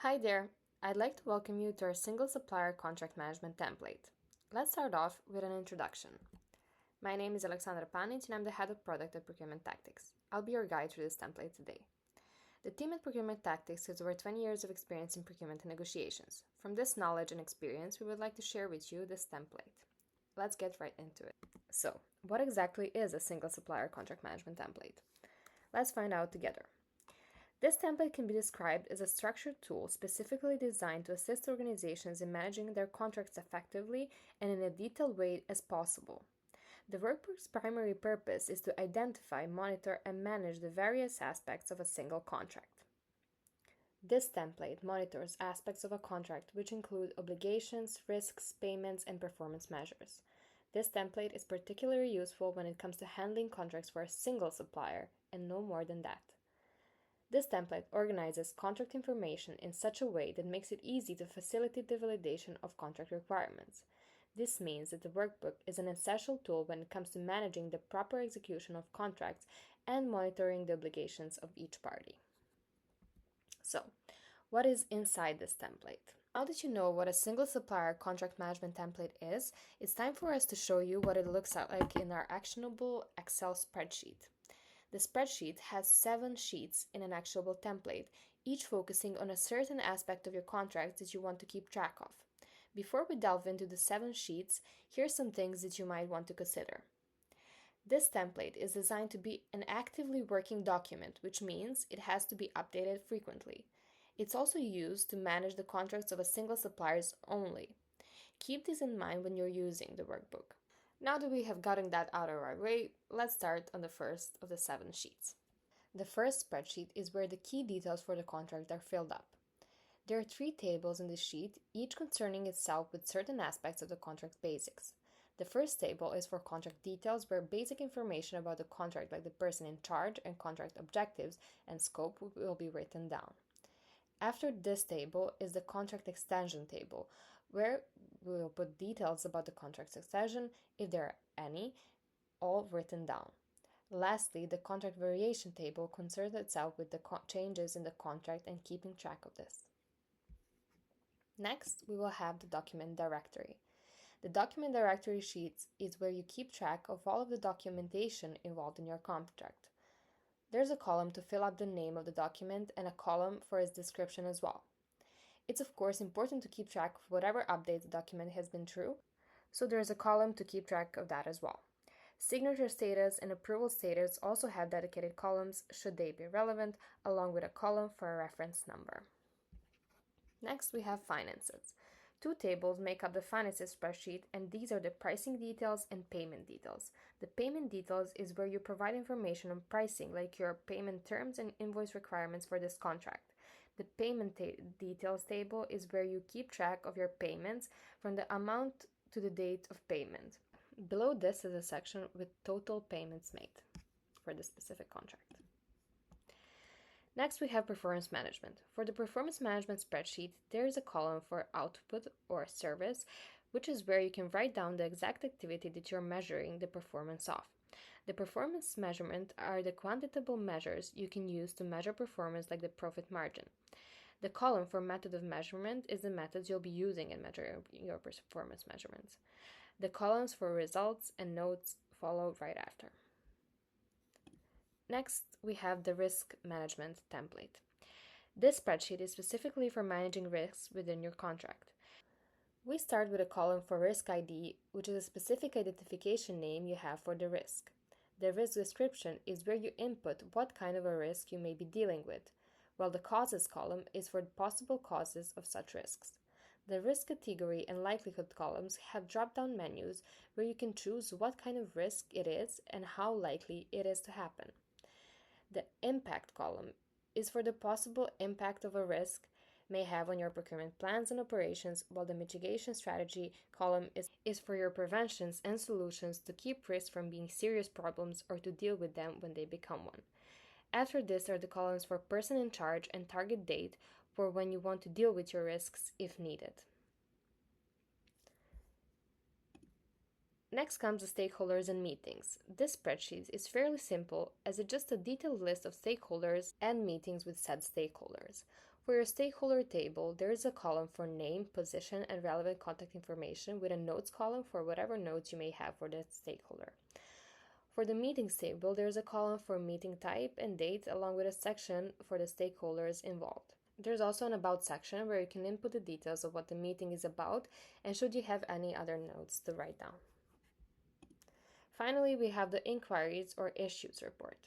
Hi there, I'd like to welcome you to our single supplier contract management template. Let's start off with an introduction. My name is Aleksandra Panic and I'm the head of product at Procurement Tactics. I'll be your guide through this template today. The team at Procurement Tactics has over 20 years of experience in procurement and negotiations. From this knowledge and experience, we would like to share with you this template. Let's get right into it. So, what exactly is a single supplier contract management template? Let's find out together. This template can be described as a structured tool specifically designed to assist organizations in managing their contracts effectively and in a detailed way as possible. The workbook's primary purpose is to identify, monitor, and manage the various aspects of a single contract. This template monitors aspects of a contract which include obligations, risks, payments, and performance measures. This template is particularly useful when it comes to handling contracts for a single supplier and no more than that. This template organizes contract information in such a way that makes it easy to facilitate the validation of contract requirements. This means that the workbook is an essential tool when it comes to managing the proper execution of contracts and monitoring the obligations of each party. So, what is inside this template? Now that you know what a single supplier contract management template is, it's time for us to show you what it looks like in our actionable Excel spreadsheet. The spreadsheet has 7 sheets in an actionable template, each focusing on a certain aspect of your contract that you want to keep track of. Before we delve into the 7 sheets, here's some things that you might want to consider. This template is designed to be an actively working document, which means it has to be updated frequently. It's also used to manage the contracts of a single suppliers only. Keep this in mind when you're using the workbook. Now that we have gotten that out of our way, let's start on the first of the 7 sheets. The first spreadsheet is where the key details for the contract are filled up. There are 3 tables in this sheet, each concerning itself with certain aspects of the contract basics. The first table is for contract details, where basic information about the contract, like the person in charge and contract objectives and scope, will be written down. After this table is the contract extension table, where we will put details about the contract's extension, if there are any, all written down. Lastly, the contract variation table concerns itself with the changes in the contract and keeping track of this. Next, we will have the document directory. The document directory sheet is where you keep track of all of the documentation involved in your contract. There's a column to fill out the name of the document and a column for its description as well. It's of course important to keep track of whatever updates the document has been through, so there's a column to keep track of that as well. Signature status and approval status also have dedicated columns should they be relevant, along with a column for a reference number. Next, we have finances. 2 tables make up the finances spreadsheet, and these are the pricing details and payment details. The payment details is where you provide information on pricing, like your payment terms and invoice requirements for this contract. The payment details table is where you keep track of your payments from the amount to the date of payment. Below this is a section with total payments made for the specific contract. Next, we have performance management. For the performance management spreadsheet, there is a column for output or service, which is where you can write down the exact activity that you're measuring the performance of. The performance measurement are the quantitable measures you can use to measure performance, like the profit margin. The column for method of measurement is the methods you'll be using in measuring your performance measurements. The columns for results and notes follow right after. Next, we have the risk management template. This spreadsheet is specifically for managing risks within your contract. We start with a column for risk ID, which is a specific identification name you have for the risk. The risk description is where you input what kind of a risk you may be dealing with, while the causes column is for possible causes of such risks. The risk category and likelihood columns have drop-down menus where you can choose what kind of risk it is and how likely it is to happen. The impact column is for the possible impact of a risk may have on your procurement plans and operations, while the mitigation strategy column is for your preventions and solutions to keep risks from being serious problems or to deal with them when they become one. After this are the columns for person in charge and target date for when you want to deal with your risks if needed. Next comes the stakeholders and meetings. This spreadsheet is fairly simple as it's just a detailed list of stakeholders and meetings with said stakeholders. For your stakeholder table, there is a column for name, position, and relevant contact information with a notes column for whatever notes you may have for that stakeholder. For the meetings table, there is a column for meeting type and date along with a section for the stakeholders involved. There's also an About section where you can input the details of what the meeting is about and should you have any other notes to write down. Finally, we have the Inquiries or Issues report.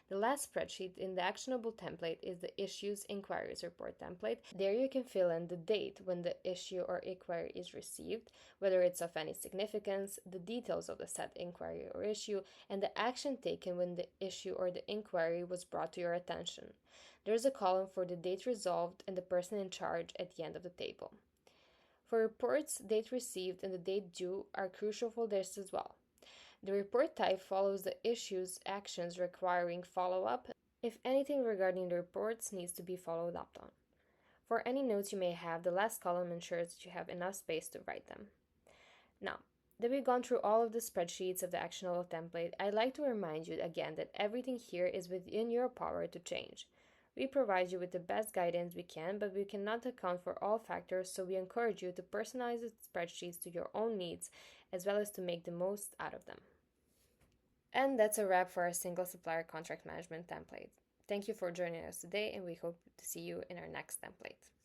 The last spreadsheet in the actionable template is the Issues Inquiries report template. There you can fill in the date when the issue or inquiry is received, whether it's of any significance, the details of the said inquiry or issue, and the action taken when the issue or the inquiry was brought to your attention. There's a column for the date resolved and the person in charge at the end of the table. For reports, date received and the date due are crucial for this as well. The report type follows the issue's actions requiring follow-up if anything regarding the reports needs to be followed up on. For any notes you may have, the last column ensures that you have enough space to write them. Now, that we've gone through all of the spreadsheets of the actionable template, I'd like to remind you again that everything here is within your power to change. We provide you with the best guidance we can, but we cannot account for all factors, so we encourage you to personalize the spreadsheets to your own needs, as well as to make the most out of them. And that's a wrap for our single supplier contract management template. Thank you for joining us today, and we hope to see you in our next template.